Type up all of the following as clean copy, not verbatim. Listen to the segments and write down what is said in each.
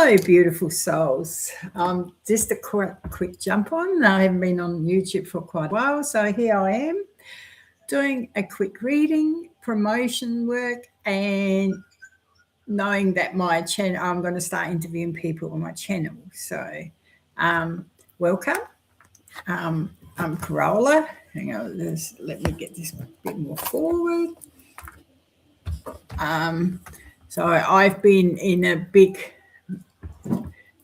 Hello, beautiful souls. Just a quick jump on. I haven't been on YouTube for quite a while, so here I am doing a quick reading, promotion work, and knowing that my channel, I'm going to start interviewing people on my channel. So, welcome. I'm Carola. Hang on, let me get this a bit more forward. So I've been in a big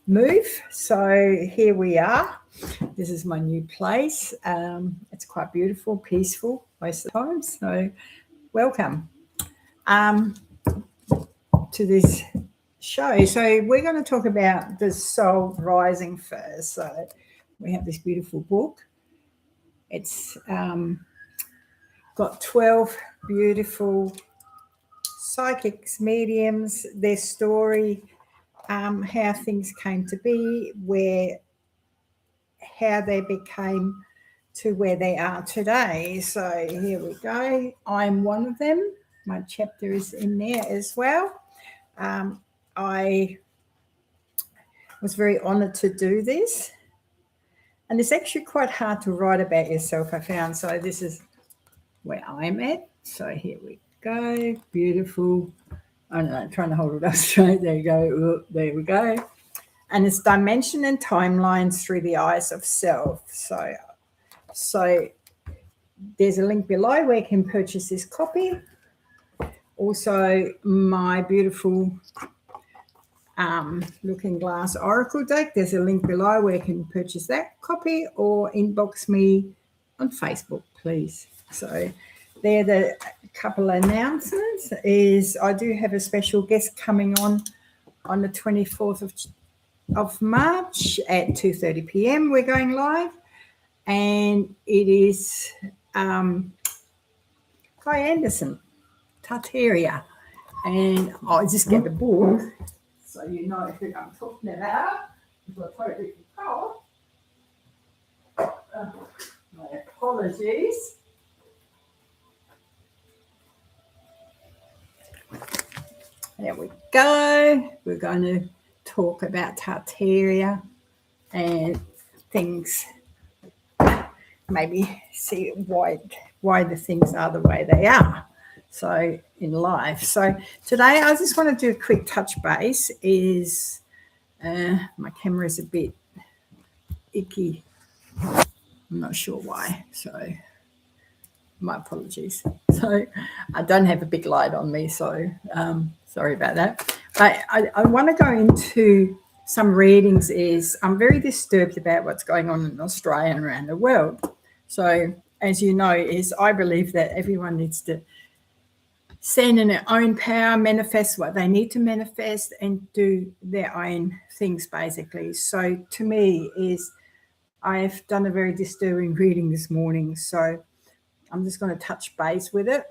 move. So here we are. This is my new place. It's quite beautiful, peaceful most of the time. So welcome to this show. So we're going to talk about the soul rising first. So we have this beautiful book. It's got 12 beautiful psychics, mediums, their story, how things came to be, how they became to where they are today. So here we go. I'm one of them. My chapter is in there as well. I was very honored to do this. And it's actually quite hard to write about yourself, I found. So this is where I'm at. So here we go. Beautiful. I don't know, I'm trying to hold it up straight. There you go. There we go. And it's dimension and timelines through the eyes of self. So there's a link below where you can purchase this copy. Also, my beautiful Looking Glass Oracle deck. There's a link below where you can purchase that copy or inbox me on Facebook, please. So they're the couple of announcements. I do have a special guest coming on the 24th of March at 2:30 p.m. We're going live, and it is Guy Anderson, Tartaria, and I'll just get the book so you know who I'm talking about. My apologies. There we go. We're going to talk about Tartaria and things, maybe see why the things are the way they are. So in life. So today I just want to do a quick touch base. My camera is a bit icky. I'm not sure why. So my apologies. So I don't have a big light on me. So sorry about that. But I want to go into some readings. I'm very disturbed about what's going on in Australia and around the world. So as you know, I believe that everyone needs to stand in their own power, manifest what they need to manifest, and do their own things, basically. So to me, I've done a very disturbing reading this morning. So I'm just going to touch base with it.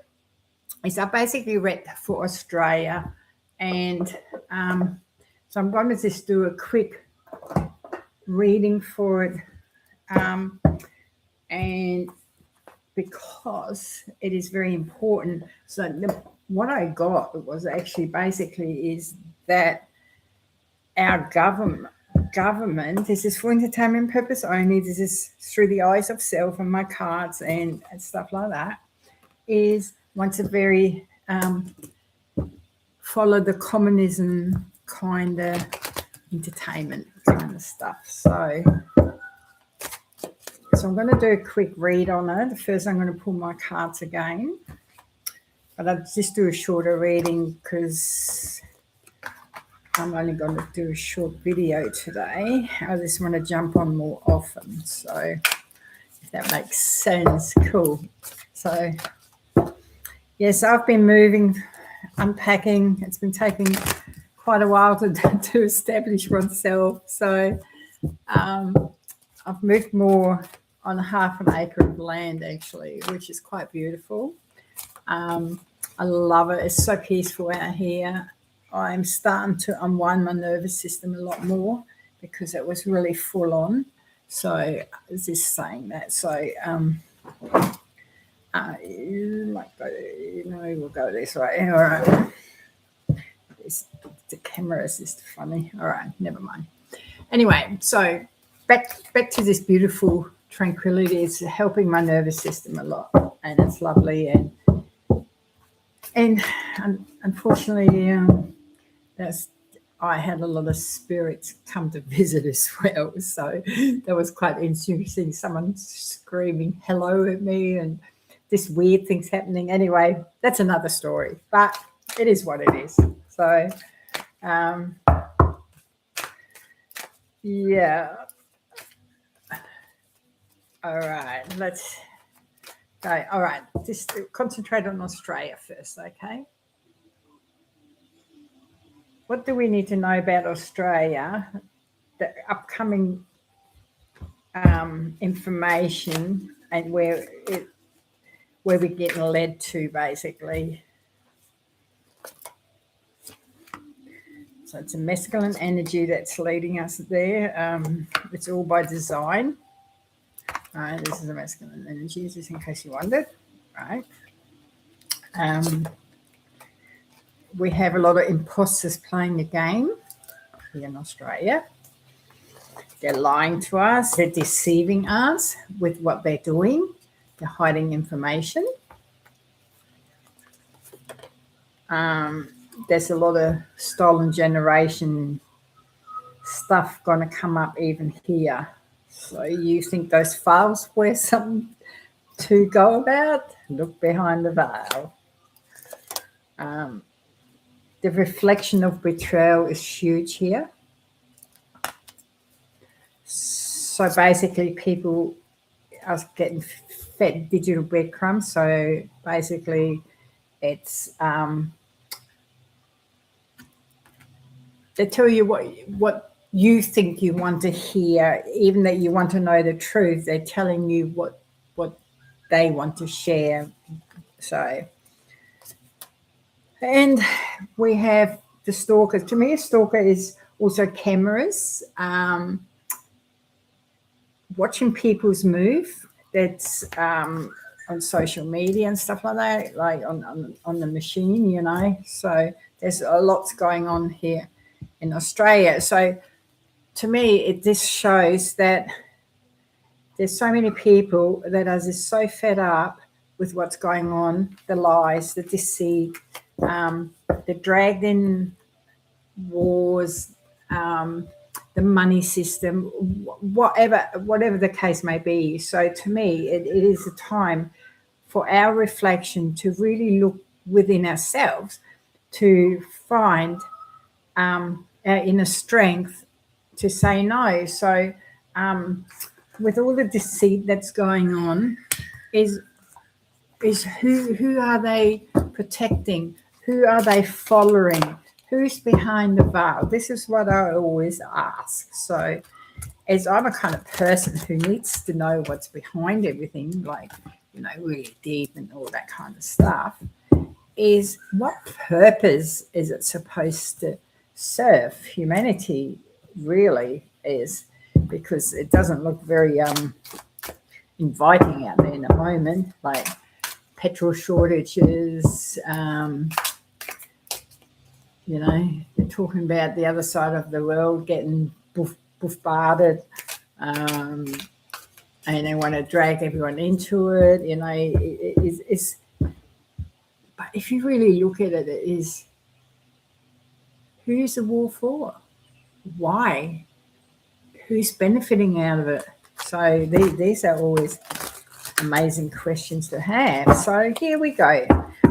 I basically read for Australia, and so I'm going to just do a quick reading for it, and because it is very important. So what I got was actually basically is that our government, this is for entertainment purpose only, this is through the eyes of self and my cards and stuff like that, wants a very follow the communism kind of entertainment kind of stuff. So I'm going to do a quick read on it. First, I'm going to pull my cards again. But I'll just do a shorter reading because I'm only going to do a short video today. I just want to jump on more often. So if that makes sense, cool. So, yes, I've been moving, unpacking. It's been taking quite a while to establish oneself. So I've moved more on half an acre of land, actually, which is quite beautiful. I love it. It's so peaceful out here. I'm starting to unwind my nervous system a lot more because it was really full on. So I was just saying that. So we'll go this way. All right. The cameras is funny. All right, never mind. Anyway, so back to this beautiful tranquility. It's helping my nervous system a lot, and it's lovely. And unfortunately, that's I had a lot of spirits come to visit as well. So that was quite interesting. Someone screaming hello at me and this weird thing's happening. Anyway, that's another story, but it is what it is. So, yeah. All right, let's go. All right, just concentrate on Australia first, okay? What do we need to know about Australia? The upcoming information and where we're getting led to, basically. So it's a masculine energy that's leading us there. It's all by design. Right, this is a masculine energy, just in case you wondered. Right. We have a lot of imposters playing the game here in Australia. They're lying to us. They're deceiving us with what they're doing. They're hiding information. There's a lot of stolen generation stuff going to come up even here. So you think those files were something to go about? Look behind the veil. The reflection of betrayal is huge here. So basically people are getting fed digital breadcrumbs. So basically it's they tell you what you think you want to hear, even that you want to know the truth. They're telling you what they want to share. So, and we have the stalkers. To me, a stalker is also cameras, watching people's move. That's on social media and stuff like that, like on the machine, you know. So there's a lot going on here in Australia. So to me, this shows that there's so many people that are just so fed up with what's going on, the lies, the deceit, the dragged in wars, the money system, whatever the case may be. So to me, it is a time for our reflection to really look within ourselves to find our inner strength to say no. So with all the deceit that's going on, is who are they protecting? Who are they following? Who's behind the veil? This is what I always ask. So as I'm a kind of person who needs to know what's behind everything, like, you know, really deep and all that kind of stuff, is what purpose is it supposed to serve? Humanity really is, because it doesn't look very inviting out there in the moment, like petrol shortages, you know, they're talking about the other side of the world getting bombarded, and they want to drag everyone into it, you know. It's but if you really look at it, it is, who's the war for? Why? Who's benefiting out of it? So these are always amazing questions to have. So here we go.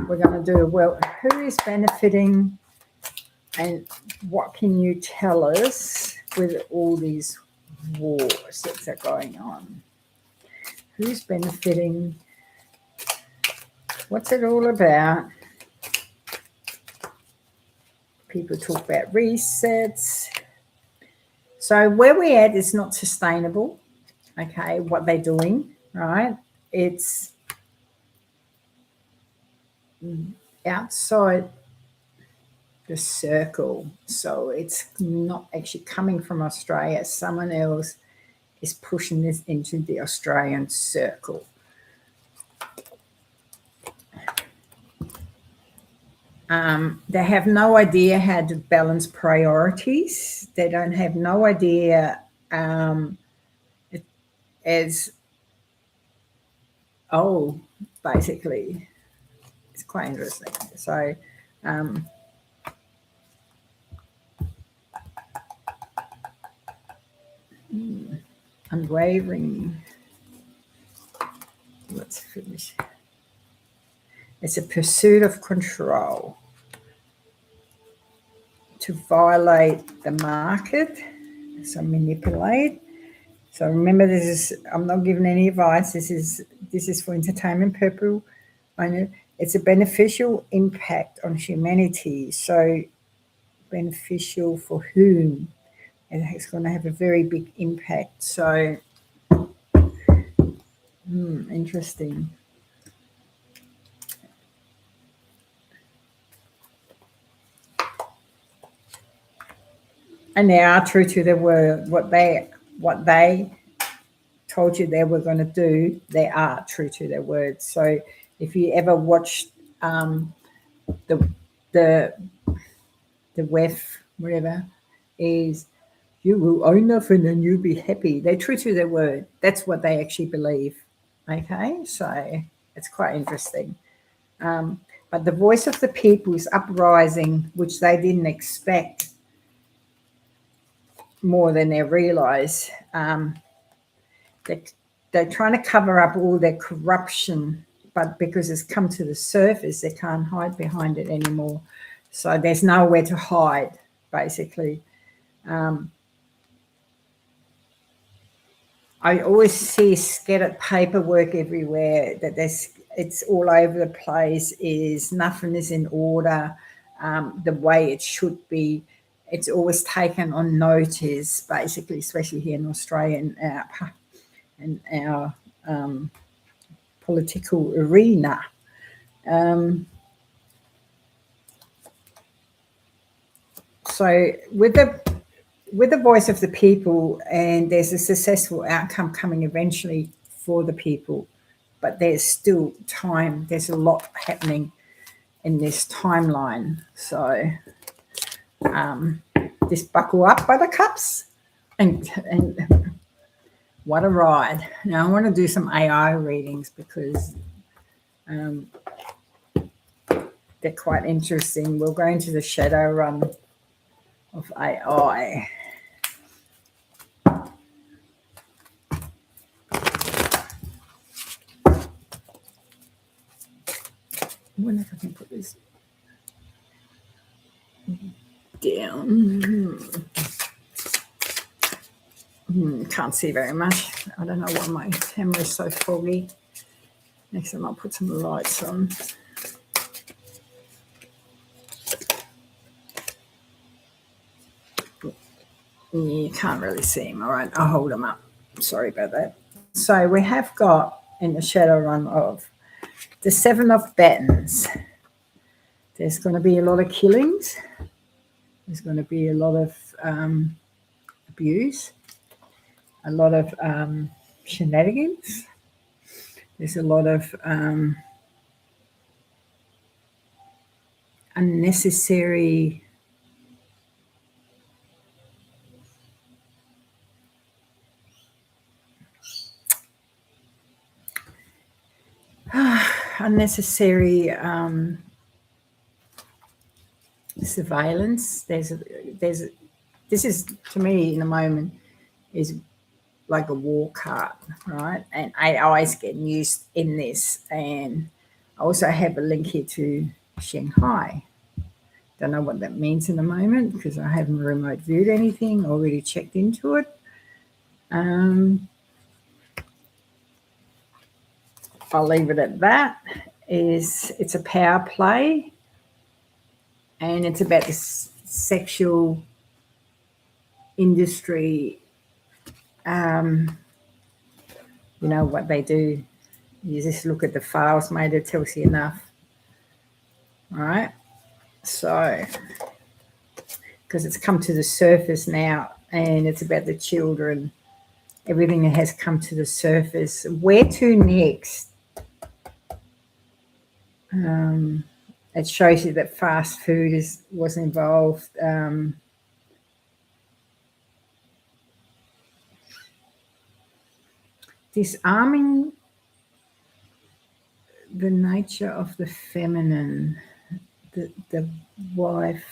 We're going to do, well, who is benefiting and what can you tell us with all these wars that are going on? Who's benefiting? What's it all about? People talk about resets. So where we're at is not sustainable, okay, what they're doing, right? It's outside the circle. So it's not actually coming from Australia. Someone else is pushing this into the Australian circle. They have no idea how to balance priorities. They don't have no idea as basically, it's quite interesting. So, unwavering. Let's finish. It's a pursuit of control to violate the market, so manipulate. So remember, I'm not giving any advice. This is for entertainment purpose. I know it's a beneficial impact on humanity. So beneficial for whom? It's going to have a very big impact. So interesting. And they are true to their word. What they told you they were going to do, they are true to their words. So if you ever watched the Werth, whatever, is you will own nothing and you'll be happy. They're true to their word. That's what they actually believe. Okay, so it's quite interesting. But the voice of the people is uprising, which they didn't expect more than they realize. They're trying to cover up all their corruption, but because it's come to the surface, they can't hide behind it anymore. So there's nowhere to hide, basically. I always see scattered paperwork everywhere, that it's all over the place, nothing is in order the way it should be. It's always taken on notice, basically, especially here in Australia and our political arena. So with the voice of the people, and there's a successful outcome coming eventually for the people, but there's still time. There's a lot happening in this timeline. So just buckle up, buttercups, and what a ride. Now I want to do some AI readings because they're quite interesting. We'll go into the shadow run of AI. I wonder if I can put this down. Can't see very much. I don't know why my camera is so foggy. Next time I'll put some lights on. You can't really see him. All right, I'll hold him up. Sorry about that. So we have got in the shadow run of the Seven of Batons. There's going to be a lot of killings. There's going to be a lot of abuse, a lot of shenanigans. There's a lot of unnecessary surveillance. This is, to me, in a moment, is like a war cart, right? And AI is getting used in this. And I also have a link here to Shanghai. Don't know what that means in a moment because I haven't remote viewed anything, already checked into it. I'll leave it at that. It's a power play, and it's about the sexual industry. You know what they do. You just look at the files, mate. It tells you enough. All right. So, because it's come to the surface now, and it's about the children. Everything that has come to the surface. Where to next? it shows you that fast food was involved. Disarming the nature of the feminine. The wife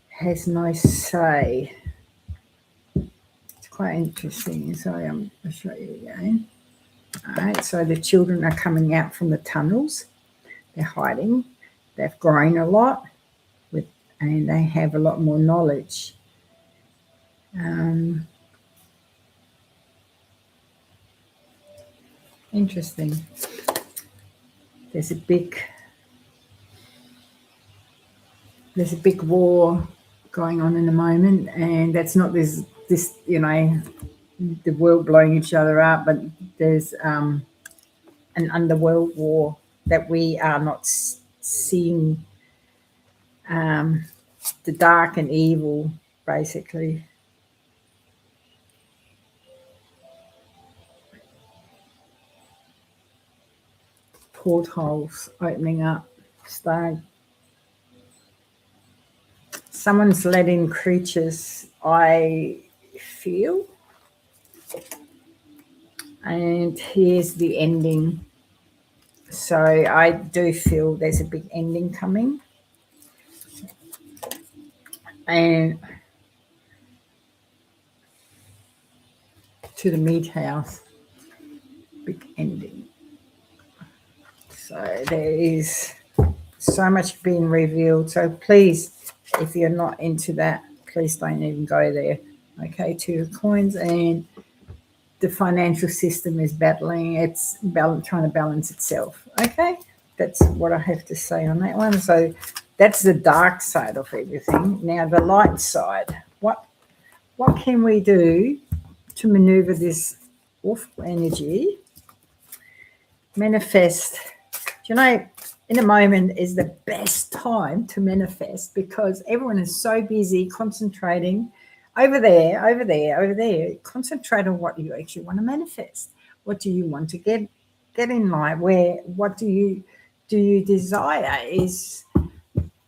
has no say. It's quite interesting. Sorry, I'll show you again. All right, so the children are coming out from the tunnels. They're hiding. They've grown a lot, and they have a lot more knowledge. Interesting. There's a big war going on in the moment, and that's not this the world blowing each other up, but there's an underworld war that we are not seeing, the dark and evil, basically. Portholes opening up. Someone's let in creatures, I feel. And here's the ending. So I do feel there's a big ending coming. And to the meat house, big ending. So there is so much being revealed. So please, if you're not into that, please don't even go there. Okay, 2 of coins, and the financial system is battling. It's trying to balance itself. Okay, that's what I have to say on that one. So that's the dark side of everything. Now the light side. What can we do to maneuver this awful energy? Manifest. Do you know, in a moment is the best time to manifest, because everyone is so busy concentrating over there. Concentrate on what you actually want to manifest. What do you want to get in life? What do you desire?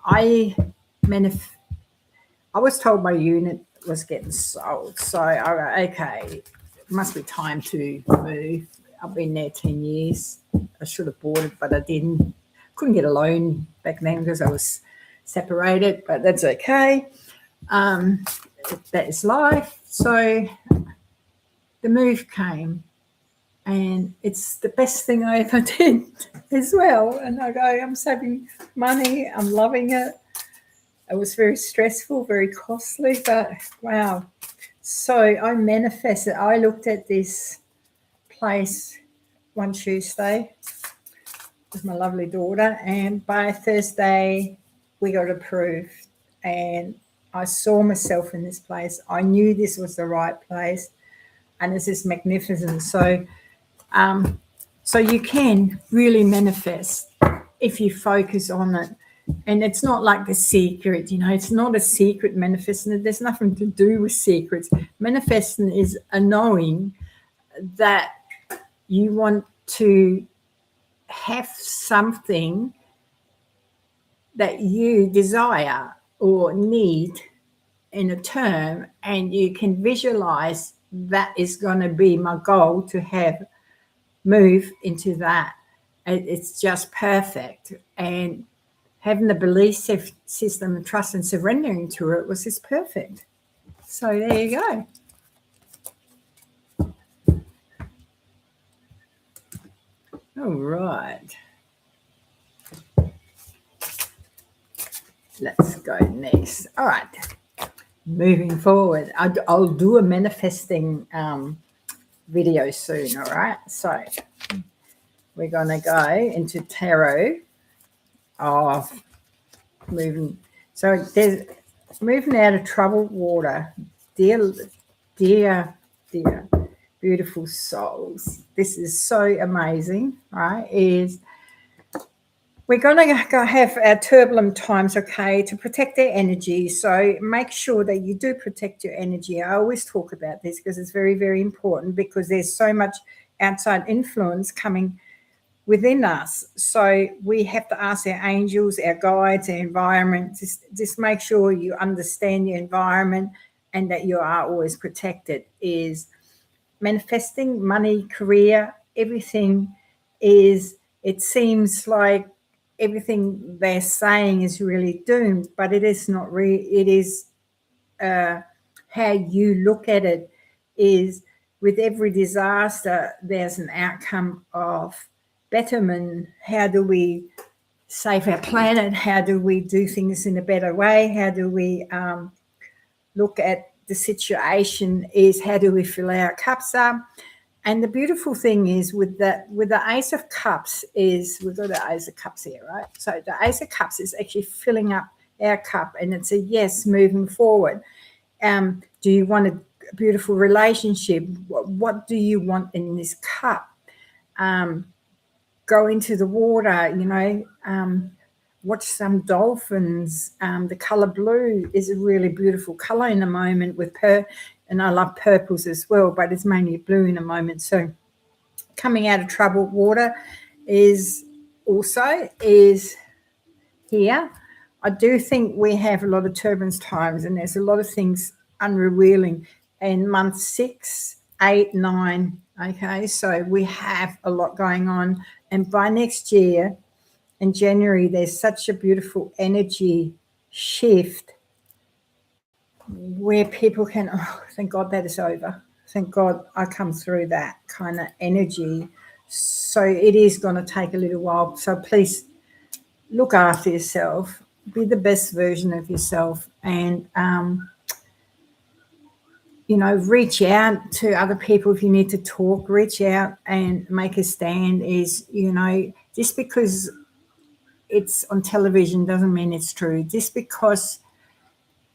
I was told my unit was getting sold, so I okay, it must be time to move. I've been there 10 years. I should have bought it, but I didn't. Couldn't get a loan back then because I was separated, but that's okay. That is life. So the move came, and it's the best thing I ever did as well. And I go, I'm saving money. I'm loving it. It was very stressful, very costly, but wow. So I manifested. I looked at this place one Tuesday with my lovely daughter, and by Thursday we got approved, and I saw myself in this place. I knew this was the right place, and it's just magnificent. So so you can really manifest if you focus on it. And it's not like The Secret, it's not a secret manifesting. There's nothing to do with secrets. Manifesting is a knowing that you want to have something that you desire or need in a term, and you can visualize that is going to be my goal to move into that. It's just perfect. And having the belief system and trust and surrendering to it was just perfect. So there you go. All right. Let's go next. All right. Moving forward, I'll do a manifesting video soon. All right. So we're going to go into tarot of moving. So there's moving out of troubled water. Dear, beautiful souls. This is so amazing, right? We're going to go have our turbulent times, okay, to protect their energy. So make sure that you do protect your energy. I always talk about this because it's very, very important, because there's so much outside influence coming within us. So we have to ask our angels, our guides, our environment. Just make sure you understand your environment and that you are always protected. Is manifesting money, career, everything is, it seems like everything they're saying is really doomed, but it is not it is how you look at it. Is with every disaster there's an outcome of betterment. How do we save our planet? How do we do things in a better way? How do we look at the situation? Is how do we fill our cups up? And the beautiful thing is with the Ace of Cups is, we've got the Ace of Cups here, right? So the Ace of Cups is actually filling up our cup, and it's a yes, moving forward. Do you want a beautiful relationship? What do you want in this cup? Go into the water, watch some dolphins. The color blue is a really beautiful color in the moment with and I love purples as well, but it's mainly blue in the moment. So coming out of troubled water is here. I do think we have a lot of turbulence times, and there's a lot of things unrevealing in month 6, 8, 9. Okay, so we have a lot going on, and by next year in January, there's such a beautiful energy shift where people can, oh, thank God that is over. Thank God I come through that kind of energy. So it is going to take a little while. So please look after yourself, be the best version of yourself, and reach out to other people if you need to talk. Reach out and make a stand. Is just because it's on television doesn't mean it's true. Just because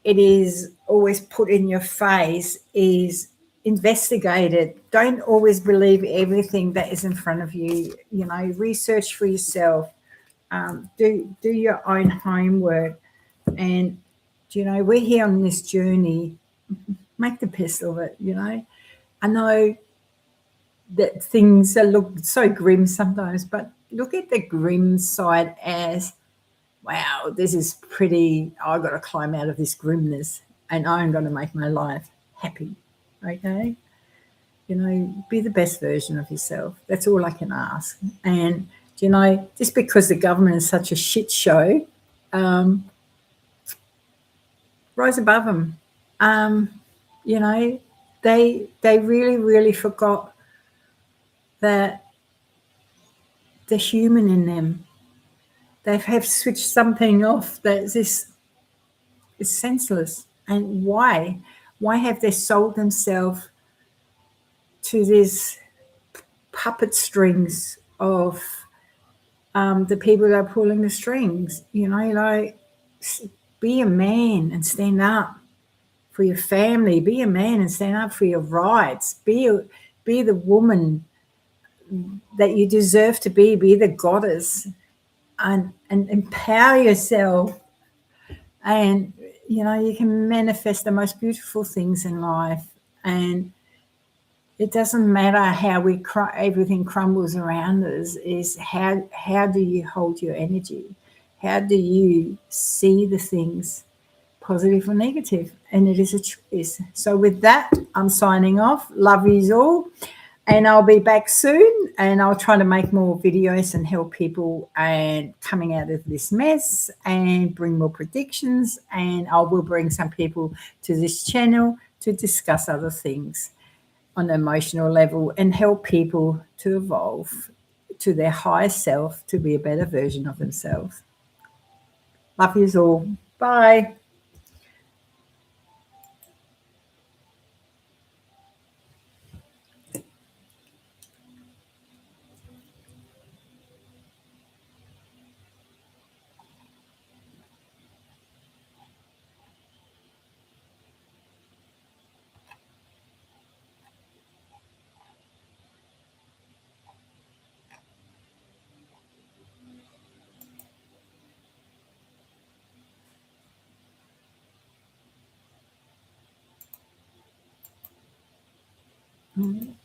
it is always put in your face, is investigate it. Don't always believe everything that is in front of you. Research for yourself. Do your own homework, and we're here on this journey. Make the best of it. I know that things look so grim sometimes, but look at the grim side as, wow, this is pretty. I've got to climb out of this grimness, and I'm going to make my life happy. Okay, be the best version of yourself. That's all I can ask. And just because the government is such a shit show, rise above them. They really forgot that the human in them. They have switched something off that is senseless. And why? Why have they sold themselves to these puppet strings of the people that are pulling the strings? Be a man and stand up for your family. Be a man and stand up for your rights. Be the woman that you deserve to be. Be the goddess, and empower yourself. And you can manifest the most beautiful things in life. And it doesn't matter how everything crumbles around us. Is how do you hold your energy? How do you see the things, positive or negative? And it is a choice. So with that, I'm signing off. Love yous all. And I'll be back soon, and I'll try to make more videos and help people and coming out of this mess and bring more predictions. And I will bring some people to this channel to discuss other things on an emotional level and help people to evolve to their higher self, to be a better version of themselves. Love yous all. Bye. Mm-hmm.